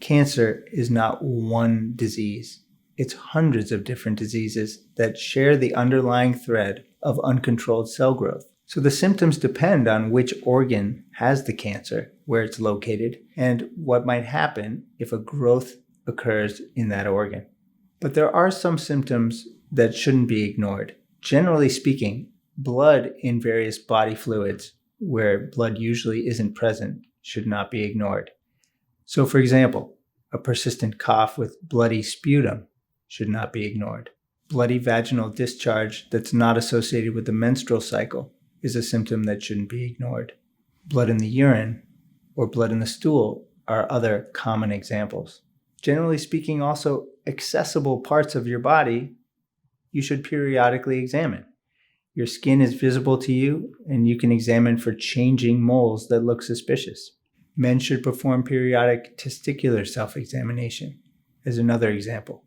Cancer is not one disease. It's hundreds of different diseases that share the underlying thread of uncontrolled cell growth. So the symptoms depend on which organ has the cancer, where it's located, and what might happen if a growth occurs in that organ. But there are some symptoms that shouldn't be ignored. Generally speaking, blood in various body fluids, where blood usually isn't present, should not be ignored. So for example, a persistent cough with bloody sputum should not be ignored. Bloody vaginal discharge that's not associated with the menstrual cycle is a symptom that shouldn't be ignored. Blood in the urine or blood in the stool are other common examples. Generally speaking, also, accessible parts of your body you should periodically examine. Your skin is visible to you, and you can examine for changing moles that look suspicious. Men should perform periodic testicular self-examination as another example.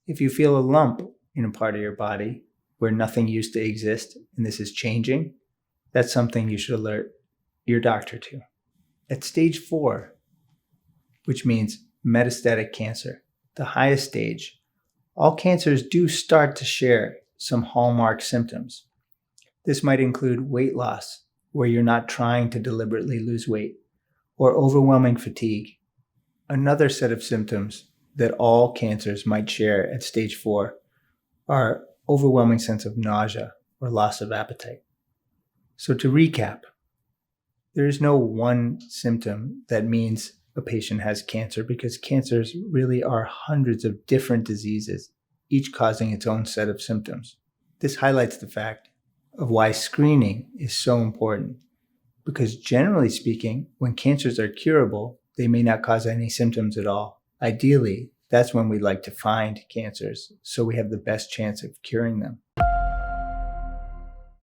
If you feel a lump in a part of your body where nothing used to exist and this is changing, that's something you should alert your doctor to. At stage 4, which means metastatic cancer, the highest stage, all cancers do start to share some hallmark symptoms. This might include weight loss, where you're not trying to deliberately lose weight, or overwhelming fatigue. Another set of symptoms that all cancers might share at stage 4 are overwhelming sense of nausea or loss of appetite. So to recap, there is no one symptom that means a patient has cancer, because cancers really are hundreds of different diseases, each causing its own set of symptoms. This highlights the fact of why screening is so important, because generally speaking, when cancers are curable, they may not cause any symptoms at all. Ideally, that's when we like to find cancers, so we have the best chance of curing them.